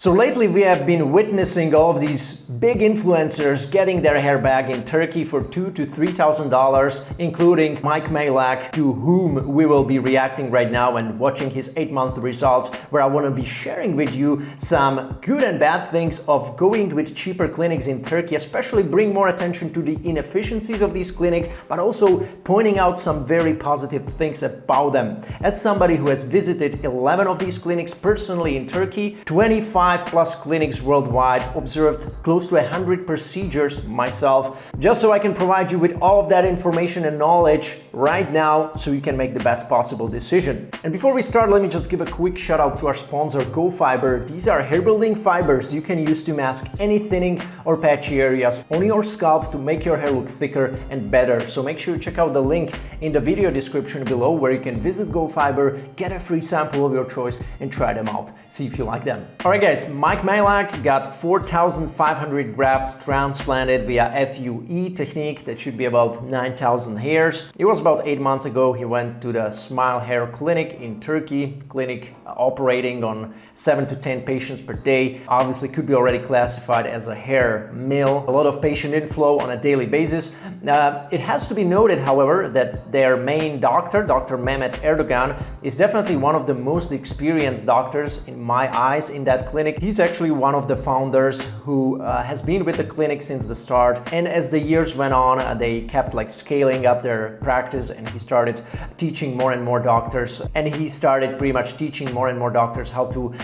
So lately we have been witnessing all of these big influencers getting their hair back in Turkey for $2,000 to $3,000, including Mike Majlak, to whom we will be reacting right now and watching his 8-month results, where I want to be sharing with you some good and bad things of going with cheaper clinics in Turkey, especially bring more attention to the inefficiencies of these clinics, but also pointing out some very positive things about them. As somebody who has visited 11 of these clinics personally in Turkey, 25 plus clinics worldwide, observed close to 100 procedures myself, just so I can provide you with all of that information and knowledge right now so you can make the best possible decision. And before we start, let me just give a quick shout out to our sponsor, GoFiber. These are hair building fibers you can use to mask any thinning or patchy areas on your scalp to make your hair look thicker and better. So make sure you check out the link in the video description below where you can visit GoFiber, get a free sample of your choice and try them out. See if you like them. Alright guys, Mike Majlak got 4,500 grafts transplanted via FUE technique. That should be about 9,000 hairs. It was about 8 months ago. He went to the Smile Hair Clinic in Turkey, clinic operating on 7 to 10 patients per day. Obviously could be already classified as a hair mill. A lot of patient inflow on a daily basis. It has to be noted, however, that their main doctor, Dr. Mehmet Erdogan, is definitely one of the most experienced doctors in my eyes in that clinic. He's actually one of the founders who has been with the clinic since the start, and as the years went on, they kept scaling up their practice, and he started teaching more and more doctors, and he started pretty much teaching more and more doctors how to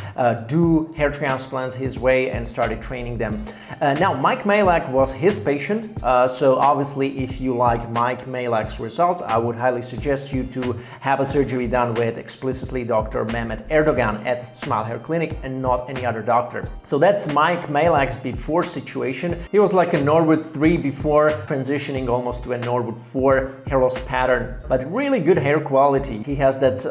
do hair transplants his way and started training them. Now, Mike Majlak was his patient, so obviously if you like Mike Majlak's results, I would highly suggest you to have a surgery done with explicitly Dr. Mehmet Erdogan at Smile Hair Clinic and not any other doctor. So that's Mike Majlak's before situation. He was like a Norwood 3 before, transitioning almost to a Norwood 4 hair loss pattern, but really good hair quality. He has that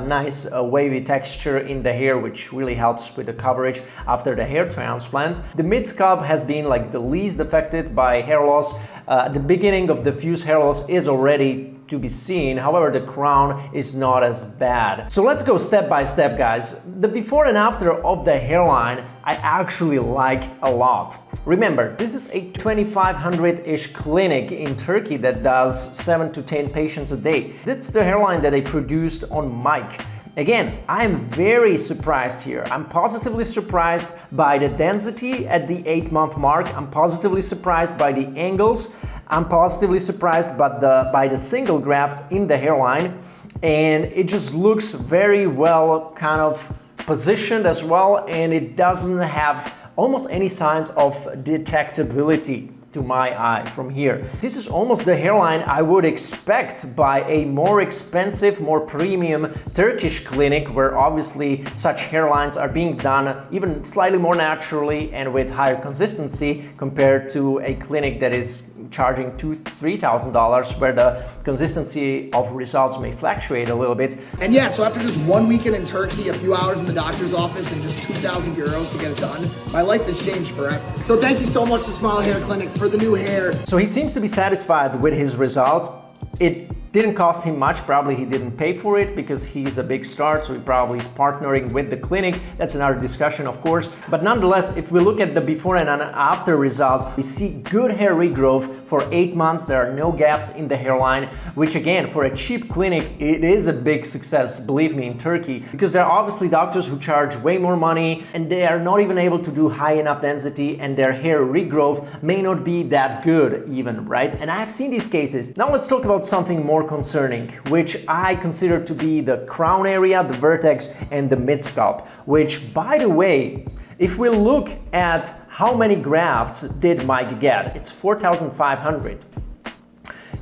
nice wavy texture in the hair, which really helps with the coverage after the hair transplant. The mid-scalp has been the least affected by hair loss. The beginning of the fused hair loss is already to be seen. However, the crown is not as bad. So let's go step by step, guys. The before and after of the hairline I actually like a lot. Remember, this is a 2,500-ish clinic in Turkey that does 7 to 10 patients a day. That's the hairline that they produced on Mike. Again, I'm very surprised here. I'm positively surprised by the density at the 8-month mark. I'm positively surprised by the angles. I'm positively surprised by the single graft in the hairline. And it just looks very well kind of positioned as well. And it doesn't have almost any signs of detectability to my eye from here. This is almost the hairline I would expect by a more expensive, more premium Turkish clinic, where obviously such hairlines are being done even slightly more naturally and with higher consistency compared to a clinic that is charging $2,000 to $3,000, where the consistency of results may fluctuate a little bit. And yeah, so after just 1 weekend in Turkey, a few hours in the doctor's office, and just 2,000 euros to get it done, my life has changed forever. So thank you so much to Smile Hair Clinic for the new hair. So he seems to be satisfied with his result. It didn't cost him much. Probably he didn't pay for it because he's a big star, so he probably is partnering with the clinic. That's another discussion, of course. But nonetheless, if we look at the before and after result, we see good hair regrowth for 8 months. There are no gaps in the hairline, which again, for a cheap clinic, it is a big success, believe me, in Turkey, because there are obviously doctors who charge way more money and they are not even able to do high enough density, and their hair regrowth may not be that good even, right? And I have seen these cases. Now let's talk about something more concerning, which I consider to be the crown area, the vertex, and the mid-scalp, which, by the way, if we look at how many grafts did Mike get, it's 4,500.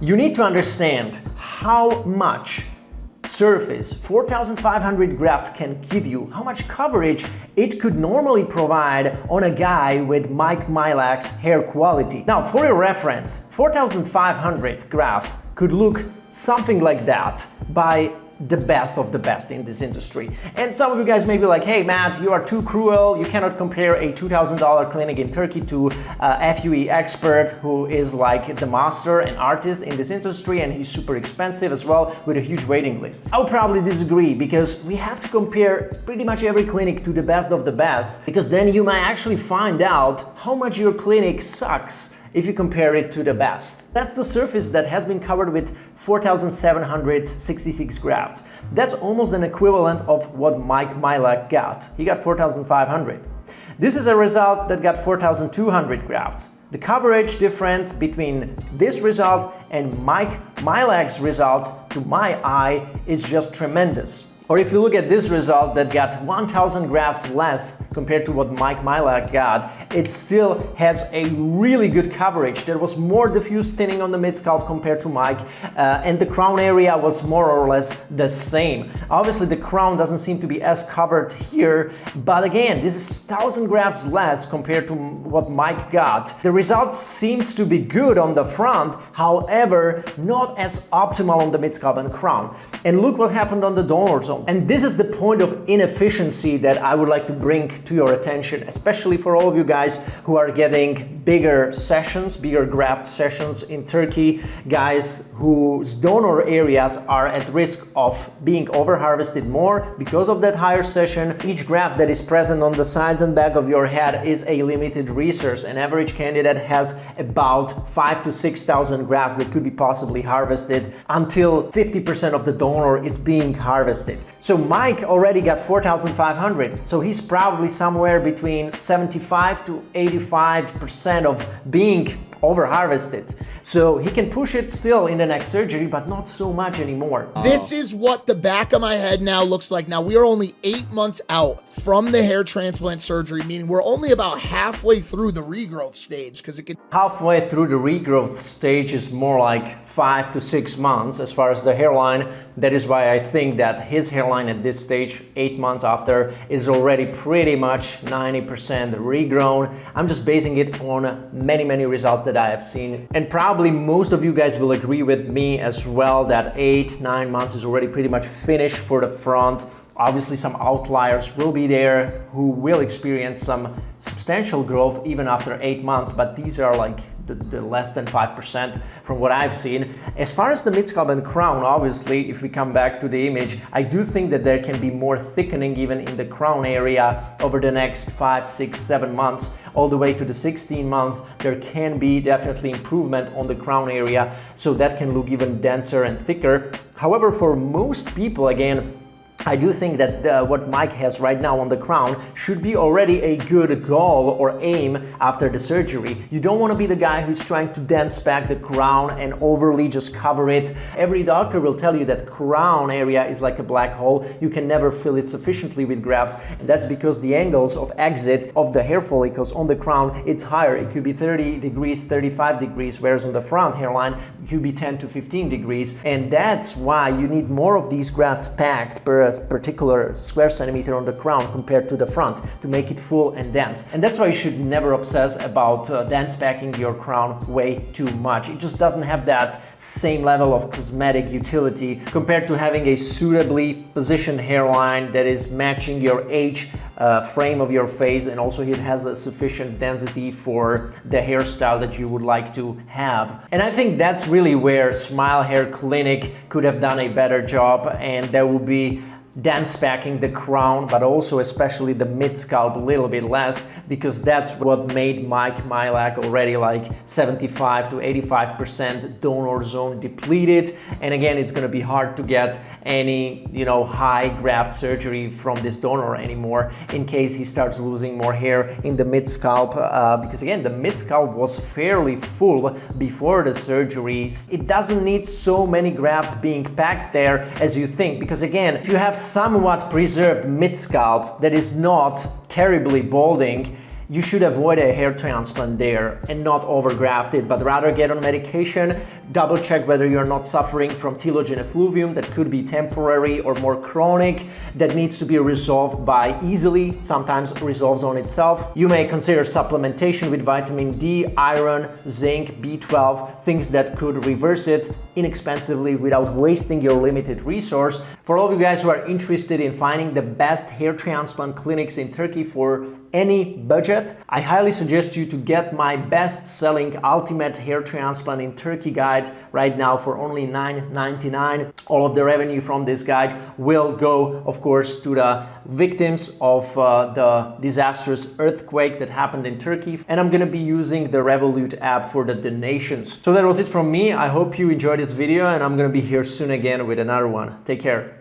You need to understand how much surface 4,500 grafts can give you, how much coverage it could normally provide on a guy with Mike Majlak's hair quality. Now, for your reference, 4,500 grafts could look something like that by the best of the best in this industry. And some of you guys may be like, hey Matt, you are too cruel, you cannot compare a $2,000 clinic in Turkey to FUE expert who is like the master and artist in this industry, and he's super expensive as well with a huge waiting list. I would probably disagree, because we have to compare pretty much every clinic to the best of the best, because then you might actually find out how much your clinic sucks if you compare it to the best. That's the surface that has been covered with 4,766 grafts. That's almost an equivalent of what Mike Majlak got. He got 4,500. This is a result that got 4,200 grafts. The coverage difference between this result and Mike Majlak's results, to my eye, is just tremendous. Or if you look at this result that got 1,000 grafts less compared to what Mike Majlak got, it still has a really good coverage. There was more diffuse thinning on the mid-scalp compared to Mike, and the crown area was more or less the same. Obviously the crown doesn't seem to be as covered here, but again, this is 1,000 grafts less compared to what Mike got. The result seems to be good on the front, however, not as optimal on the mid-scalp and crown. And look what happened on the donor zone. And this is the point of inefficiency that I would like to bring to your attention, especially for all of you guys who are getting bigger sessions, bigger graft sessions in Turkey, guys whose donor areas are at risk of being over-harvested more because of that higher session. Each graft that is present on the sides and back of your head is a limited resource. An average candidate has about 5,000 to 6,000 grafts that could be possibly harvested until 50% of the donor is being harvested. So Mike already got 4,500, so he's probably somewhere between 75 to 85% of being over-harvested. So he can push it still in the next surgery, but not so much anymore. This is what the back of my head now looks like. Now, we are only 8 months out from the hair transplant surgery, meaning we're only about halfway through the regrowth stage, because it could... Halfway through the regrowth stage is more like 5 to 6 months as far as the hairline. That is why I think that his hairline at this stage, 8 months after, is already pretty much 90% regrown. I'm just basing it on many results that I have seen. And probably most of you guys will agree with me as well that 8-9 months is already pretty much finished for the front. Obviously some outliers will be there who will experience some substantial growth even after 8 months, but these are like the less than 5% from what I've seen. As far as the mid-scalp and crown, obviously, if we come back to the image, I do think that there can be more thickening even in the crown area over the next 5, 6, 7 months, all the way to the 16 month. There can be definitely improvement on the crown area, so that can look even denser and thicker. However, for most people, again, I do think that what Mike has right now on the crown should be already a good goal or aim after the surgery. You don't want to be the guy who's trying to dance back the crown and overly just cover it. Every doctor will tell you that crown area is like a black hole. You can never fill it sufficiently with grafts, and that's because the angles of exit of the hair follicles on the crown, it's higher. It could be 30 degrees, 35 degrees, whereas on the front hairline, it could be 10 to 15 degrees. And that's why you need more of these grafts packed per particular square centimeter on the crown compared to the front to make it full and dense. And that's why you should never obsess about dense packing your crown way too much. It just doesn't have that same level of cosmetic utility compared to having a suitably positioned hairline that is matching your age frame of your face, and also it has a sufficient density for the hairstyle that you would like to have. And I think that's really where Smile Hair Clinic could have done a better job, and that would be dense packing the crown, but also especially the mid-scalp a little bit less, because that's what made Mike Majlak already like 75 to 85% donor zone depleted. And again, it's going to be hard to get any, high graft surgery from this donor anymore in case he starts losing more hair in the mid-scalp, because again, the mid-scalp was fairly full before the surgery. It doesn't need so many grafts being packed there as you think, because again, if you have somewhat preserved mid-scalp that is not terribly balding, you should avoid a hair transplant there and not overgraft it, but rather get on medication, double check whether you're not suffering from telogen effluvium that could be temporary or more chronic, that needs to be resolved by easily, sometimes resolves on itself. You may consider supplementation with vitamin D, iron, zinc, B12, things that could reverse it inexpensively without wasting your limited resource. For all of you guys who are interested in finding the best hair transplant clinics in Turkey for any budget, I highly suggest you to get my best-selling Ultimate Hair Transplant in Turkey guide right now for only $9.99. All of the revenue from this guide will go, of course, to the victims of the disastrous earthquake that happened in Turkey. And I'm gonna be using the Revolut app for the donations. So that was it from me. I hope you enjoyed this video, and I'm gonna be here soon again with another one. Take care.